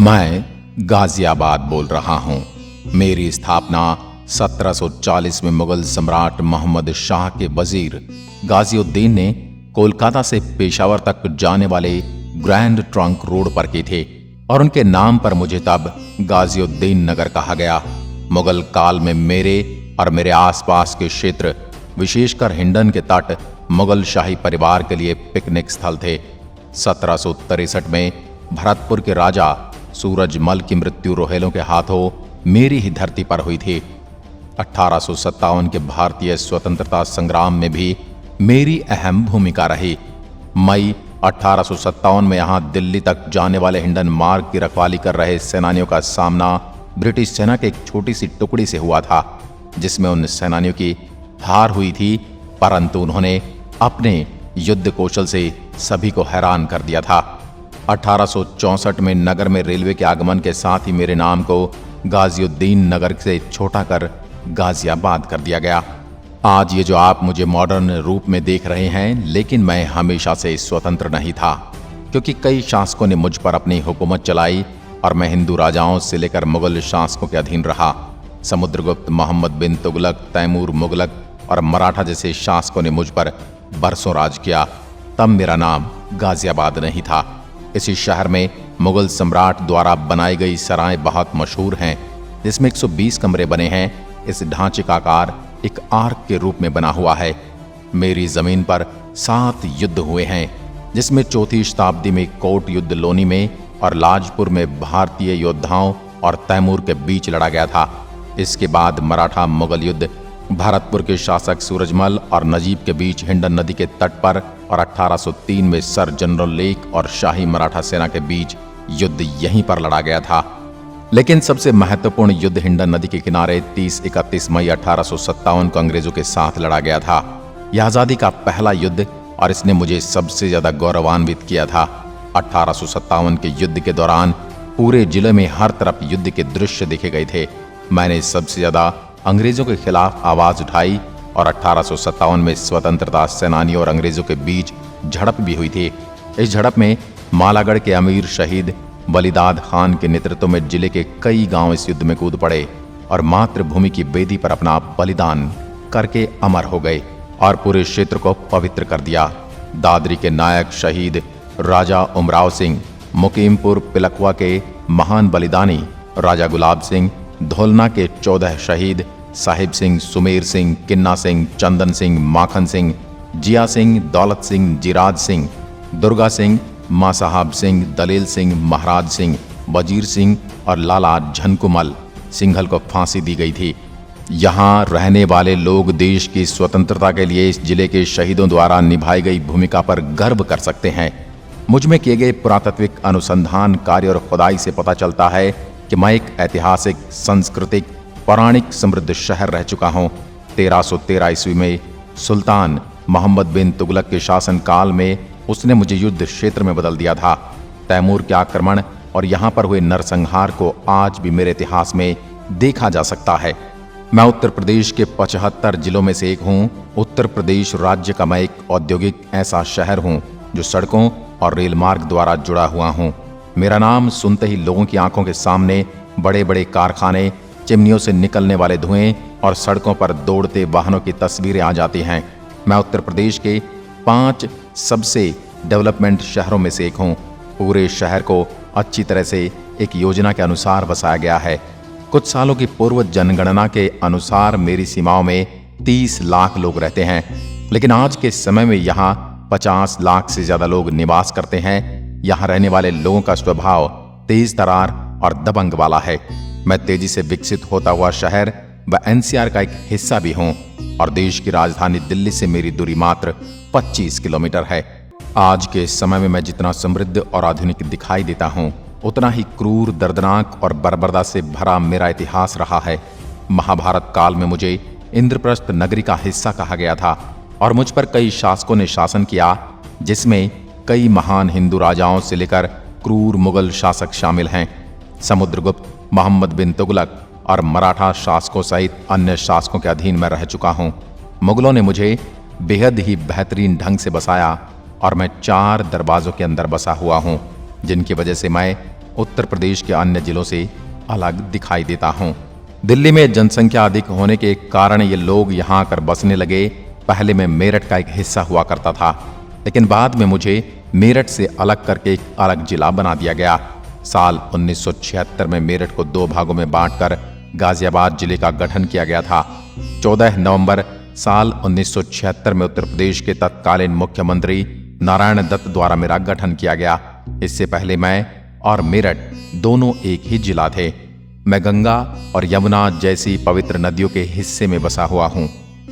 मैं गाजियाबाद बोल रहा हूँ। मेरी स्थापना 1740 में मुगल सम्राट मोहम्मद शाह के वजीर गाजिउद्दीन ने कोलकाता से पेशावर तक जाने वाले ग्रैंड ट्रंक रोड पर की थी और उनके नाम पर मुझे तब गाजिउद्दीन नगर कहा गया। मुगल काल में मेरे और मेरे आसपास के क्षेत्र, विशेषकर हिंडन के तट, मुगल शाही परिवार के लिए पिकनिक स्थल थे। 1763 में भरतपुर के राजा सूरजमल की मृत्यु रोहेलों के हाथों मेरी ही धरती पर हुई थी। 1857 के भारतीय स्वतंत्रता संग्राम में भी मेरी अहम भूमिका रही। मई 1857 में यहां दिल्ली तक जाने वाले हिंडन मार्ग की रखवाली कर रहे सेनानियों का सामना ब्रिटिश सेना के एक छोटी सी टुकड़ी से हुआ था, जिसमें उन सेनानियों की हार हुई थी, परंतु उन्होंने अपने युद्ध कौशल से सभी को हैरान कर दिया था। 1864 में नगर में रेलवे के आगमन के साथ ही मेरे नाम को गाजिउद्दीन नगर से छोटा कर गाजियाबाद कर दिया गया। आज ये जो आप मुझे मॉडर्न रूप में देख रहे हैं, लेकिन मैं हमेशा से स्वतंत्र नहीं था, क्योंकि कई शासकों ने मुझ पर अपनी हुकूमत चलाई और मैं हिंदू राजाओं से लेकर मुगल शासकों के अधीन रहा। समुद्रगुप्त, मोहम्मद बिन तुगलक, तैमूर मुगलक और मराठा जैसे शासकों ने मुझ पर बरसों राज किया। तब मेरा नाम गाजियाबाद नहीं था। इसी शहर में मुगल सम्राट द्वारा बनाई गई सराय बहुत मशहूर हैं, जिसमें 120 कमरे बने हैं। इस ढांचे का आकार एक आर्क के रूप में बना हुआ है। मेरी जमीन पर 7 युद्ध हुए हैं, जिसमें चौथी शताब्दी में कोट युद्ध लोनी में और लाजपुर में भारतीय योद्धाओं और तैमूर के बीच लड़ा गया था। इसके बाद मराठा मुगल युद्ध भरतपुर के शासक सूरजमल और नजीब के बीच हिंडन नदी के तट पर, और 1803 में सर जनरल लेक और शाही मराठा सेना के बीच युद्ध यहीं पर लड़ा गया था। लेकिन सबसे महत्वपूर्ण युद्ध हिंडन नदी के किनारे 30-31 मई 1857 को अंग्रेजों के साथ लड़ा गया था। यह आज़ादी का पहला युद्ध और इसने मुझे सबसे ज्यादा गौरवान्वित किया था। 1857 के युद्ध के दौरान पूरे जिले में हर तरफ युद्ध के दृश्य देखे गए थे। मैंने सबसे ज्यादा अंग्रेजों के खिलाफ आवाज उठाई और 1857 में स्वतंत्रता सेनानियों और अंग्रेजों के बीच झड़प भी हुई थी। इस झड़प में मालागढ़ के अमीर शहीद बलिदाद खान के नेतृत्व में जिले के कई गांव इस युद्ध में कूद पड़े और मातृभूमि की बेदी पर अपना बलिदान करके अमर हो गए और पूरे क्षेत्र को पवित्र कर दिया। दादरी के नायक शहीद राजा उमराव सिंह, मुकीमपुर पिलखवा के महान बलिदानी राजा गुलाब सिंह, धौलना के 14 शहीद साहिब सिंह, सुमेर सिंह, किन्ना सिंह, चंदन सिंह, माखन सिंह, जिया सिंह, दौलत सिंह, जिराज सिंह, दुर्गा सिंह, माँ साहब सिंह, दलील सिंह, महाराज सिंह, वजीर सिंह और लाला झनकुमल सिंघल को फांसी दी गई थी। यहाँ रहने वाले लोग देश की स्वतंत्रता के लिए इस जिले के शहीदों द्वारा निभाई गई भूमिका पर गर्व कर सकते हैं। मुझ में किए गए पुरातात्विक अनुसंधान कार्य और खुदाई से पता चलता है कि मैं एक ऐतिहासिक, सांस्कृतिक, पौराणिक समृद्ध शहर रह चुका हूँ। 1313 ईस्वी में सुल्तान मोहम्मद बिन तुगलक के शासन काल में उसने मुझे युद्ध क्षेत्र में बदल दिया था। तैमूर के आक्रमण और यहाँ पर हुए नरसंहार को आज भी मेरे इतिहास में देखा जा सकता है। मैं उत्तर प्रदेश के 75 जिलों में से एक हूँ। उत्तर प्रदेश राज्य का मैं एक औद्योगिक ऐसा शहर हूँ जो सड़कों और रेल मार्ग द्वारा जुड़ा हुआ हूँ। मेरा नाम सुनते ही लोगों की आंखों के सामने बड़े बड़े कारखाने, चिमनियों से निकलने वाले धुएं और सड़कों पर दौड़ते वाहनों की तस्वीरें आ जाती हैं। मैं उत्तर प्रदेश के 5 सबसे डेवलपमेंट शहरों में से एक हूँ। पूरे शहर को अच्छी तरह से एक योजना के अनुसार बसाया गया है। कुछ सालों की पूर्व जनगणना के अनुसार मेरी सीमाओं में 30 लाख लोग रहते हैं, लेकिन आज के समय में यहाँ 50 लाख से ज्यादा लोग निवास करते हैं। यहाँ रहने वाले लोगों का स्वभाव तेज तरार और दबंग वाला है। मैं तेजी से विकसित होता हुआ शहर व एनसीआर का एक हिस्सा भी हूँ और देश की राजधानी दिल्ली से मेरी दूरी मात्र 25 किलोमीटर है। आज के समय में मैं जितना समृद्ध और आधुनिक दिखाई देता हूँ, उतना ही क्रूर, दर्दनाक और बर्बरता से भरा मेरा इतिहास रहा है। महाभारत काल में मुझे इंद्रप्रस्थ नगरी का हिस्सा कहा गया था और मुझ पर कई शासकों ने शासन किया, जिसमें कई महान हिंदू राजाओं से लेकर क्रूर मुगल शासक शामिल हैं। समुद्रगुप्त, मोहम्मद बिन तुगलक और मराठा शासकों सहित अन्य शासकों के अधीन मैं रह चुका हूँ। मुगलों ने मुझे बेहद ही बेहतरीन ढंग से बसाया और मैं 4 दरवाजों के अंदर बसा हुआ हूँ, जिनकी वजह से मैं उत्तर प्रदेश के अन्य जिलों से अलग दिखाई देता हूँ। दिल्ली में जनसंख्या अधिक होने के कारण ये लोग यहाँ आकर बसने लगे। पहले मैं मेरठ का एक हिस्सा हुआ करता था, लेकिन बाद में मुझे मेरठ से अलग करके एक अलग जिला बना दिया गया। साल 1976 में मेरठ को 2 भागों में बांटकर गाजियाबाद जिले का गठन किया गया था। 14 नवंबर साल 1976 में उत्तर प्रदेश के तत्कालीन मुख्यमंत्री नारायण दत्त द्वारा मेरा गठन किया गया। इससे पहले मैं और मेरठ दोनों एक ही जिला थे। मैं गंगा और यमुना जैसी पवित्र नदियों के हिस्से में बसा हुआ हूँ।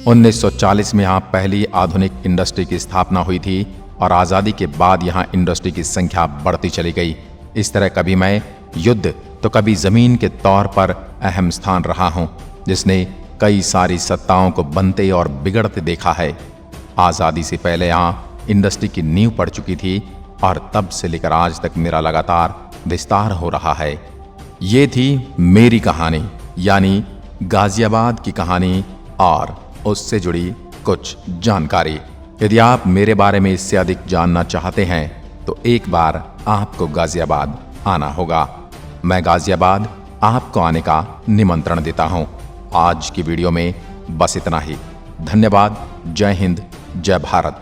1940 में यहाँ पहली आधुनिक इंडस्ट्री की स्थापना हुई थी और आज़ादी के बाद यहाँ इंडस्ट्री की संख्या बढ़ती चली गई। इस तरह कभी मैं युद्ध तो कभी जमीन के तौर पर अहम स्थान रहा हूँ, जिसने कई सारी सत्ताओं को बनते और बिगड़ते देखा है। आज़ादी से पहले यहाँ इंडस्ट्री की नींव पड़ चुकी थी और तब से लेकर आज तक मेरा लगातार विस्तार हो रहा है। ये थी मेरी कहानी, यानी गाजियाबाद की कहानी और उससे जुड़ी कुछ जानकारी। यदि आप मेरे बारे में इससे अधिक जानना चाहते हैं तो एक बार आपको गाजियाबाद आना होगा। मैं गाजियाबाद आपको आने का निमंत्रण देता हूं। आज की वीडियो में बस इतना ही। धन्यवाद। जय हिंद, जय भारत।